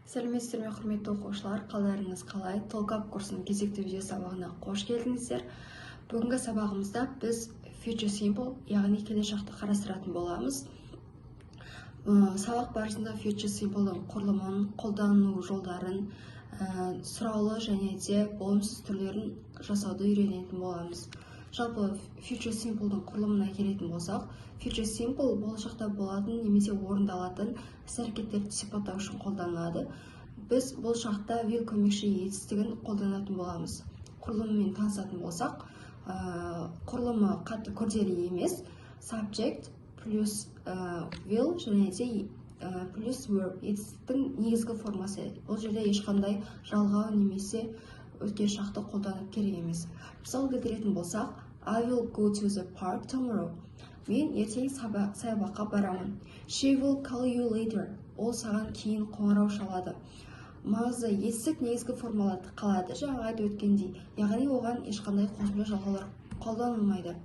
Сәлеметсіздер ме, құрметті оқушылар, қалдарыңыз қалай? Толкап курсының кезекті видео сабағына қош келдіңіздер. Бүгінгі сабағымызда біз future simple, яғни келешекті қарастыратын боламыз. Сабақ барысында future simple'дің құрылымын, қолдану жолдарын, сұраулы және де болымсыз түрлерін жасауды үйренетін боламыз. Жалпы future simple'дің құрылымына келетін болсақ, future simple болашақта болатын немесе орындалатын іс-әрекеттерді сипаттау үшін қолданылады. Біз болашақта will көмекші етістігін қолданатын боламыз. Құрылымымен танысатын болсақ, құрылымы қатты күрделі емес, subject плюс will және де плюс verb етістіктің негізгі формасы. Бұл жерде ешқандай жалғау немесе өткен шақты қолданып керек емес. Мысал келтіретін болсақ, I will go to the park tomorrow. Мен ертең саябаққа барамын. She will call you later. Ол саған кейін қоңырау шалады. Маңызды етістік негізгі формаларды қалады. Жаңа айтып өткендей, яғни оған ешқандай қосымша жалғаулар қолданылмайды.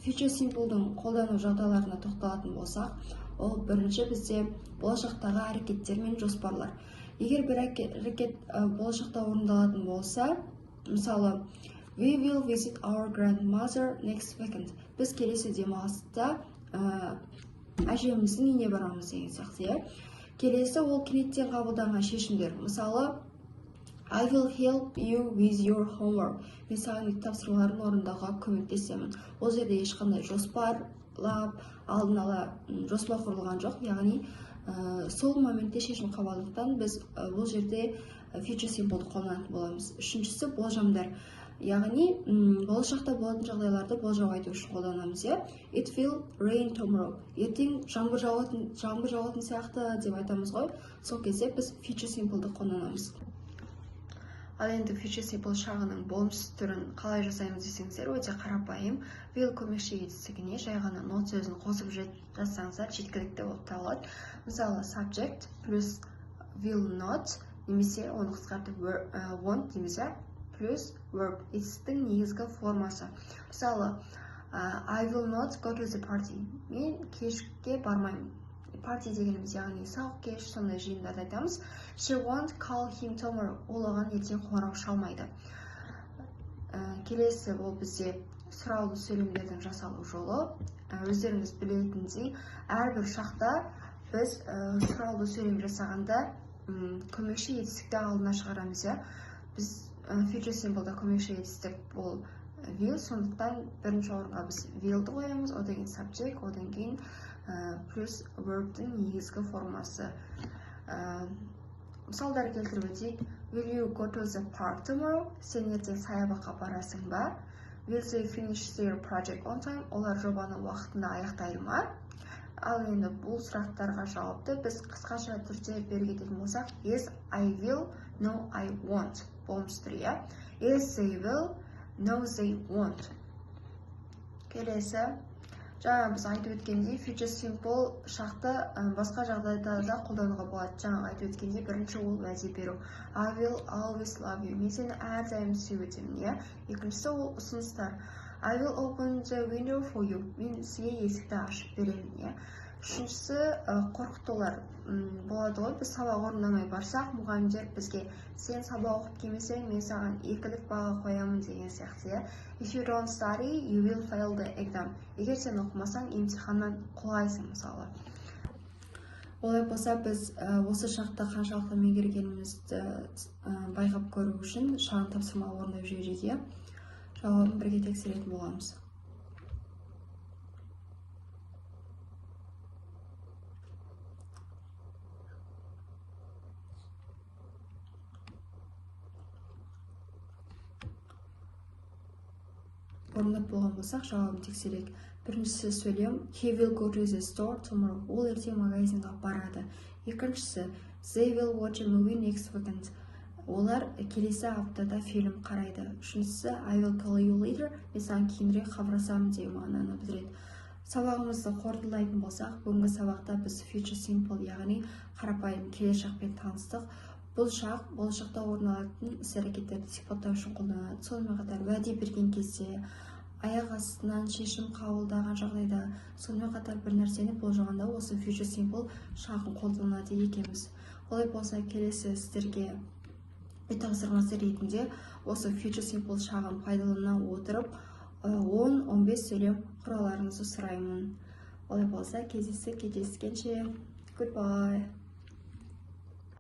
Future simple'дің қолдану жағдайларына тоқталатын болсақ, ол бірінші бізде болашақтағы әрекеттер мен жоспарлар. Егер бір әрекет болашақта орындалатын болса, мысалы, we will visit our grandmother next weekend. Біз келесі демалыста әжеміздің үйіне барамыз деген сияқты. Келесі ол кенеттен қабылданған шешімдер. Мысалы, I will help you with your homework. Мен саған үй тапсырмаларын орындауға көмектесемін. Ол жерде ешқандай жоспарлап, алдын ала жоспар құрылған жоқ. Яғни сол моментте шешім қабылдаудан біз бұл жерде future simple'ды қолданатын боламыз. Үшіншісі болжамдар. Яғни болашақта болатын жағдайларды болжау айту үшін қолданамыз. It will rain tomorrow. Ертең жаңбыр жауатын сияқты деп айтамыз ғой. Сол кезде біз future simple'ды қолданамыз. Ал енді future simple шағының болымсыз түрін қалай жасаймыз десеңіздер, өте қарапайым. Will көмекші етістігіне жай ғана not сөзін қосып жазсаңыздар жеткілікті болып табылады. Мысалы, subject плюс will not немесе оны қысқартып want дейміз, плюс verb етістіктің негізгі формасы. Мысалы, I will not go to the party. Мен кешке бармаймын. Party дегеніміз яғни сауық кеш, сондай жиындарды айтамыз. She won't call him tomorrow. Ол оған ертең қоңырау шалмайды. Келесі ол бізде сұраулы сөйлемдердің жасалу жолы. Өздеріңіз білетіндей, әрбір шақта біз сұраулы сөйлем жасағанда көмекші етістікті алдына шығарамыз. Біз future simple'да көмекші етістік бұл will, сондықтан бірінші орынға біз will'ді қоямыз, одан кейін subject, одан кейін плюс verb'дің негізгі формасы. Мысалдар келтіріп өтейік. Will you go to the park tomorrow? Сен ертең саябаққа барасың ба? Will they finish their project on time? Олар жобаны уақытында аяқтайды ма? Ал енді бұл сұрақтарға жауапты біз қысқаша түрде беріп кететін болсақ, yes, I will, no, I won't. Болымсыз түрі. Yes, they will, no, they won't. Келесі, жаңа біз айтып өткендей, future simple шақты басқа жағдайда да қолдануға болады. Жаңа айтып өткендей, бірінші ол уәде беру. I will always love you. Мен сені әрдайым сүйіп өтемін. Екіншісі ол ұсыныстар. I will open the window for you. Мен сізге есікті ашып беремін. Үшіншісі қорқытулар болады ғой. Біз сабақ орындамай барсақ, мұғалімдер бізге сен сабақ оқып келмесең, мен саған екілік баға қоямын деген сияқты. If you don't study, you will fail the exam. Егер сен оқымасаң, емтиханнан құлайсың мысалы. Олай болса, біз осы шақты қаншалықты меңгергенімізді байқап көру үшін шағын тапсырма орындап жіберейік. Жауабын бірге тексеретін боламыз. Орындап болған болсақ, жауабын тексерейік. Біріншісі сөйлем, he will go to the store tomorrow. Ол ертең магазинға барады. Екіншісі, they will watch a movie next weekend. Олар келесі аптада фильм қарайды. Үшіншісі, I will call you later. Мен саған кейінірек хабарласамын деген мағынаны білдіреді. Сабағымызды қорытындылайтын болсақ, бүгінгі сабақта біз future simple, яғни қарапайым келешекпен таныстық. Бұл шақ болашақта орын алатын іс-әрекеттерді сипаттау үшін қолданылады. Сонымен қатар уәде берген кезде аяқ астынан шешім қабылдаған жағдайда, сонымен қатар бір нәрсені болжағанда осы future simple шағын қолданады екенбіз. Олай болса, келесі сіздерге үй тапсырмасы ретінде осы future simple шағын пайдалана отырып 10-15 сөйлем құраларыңызды сұраймын. Олай болса, кездескенше, goodbye.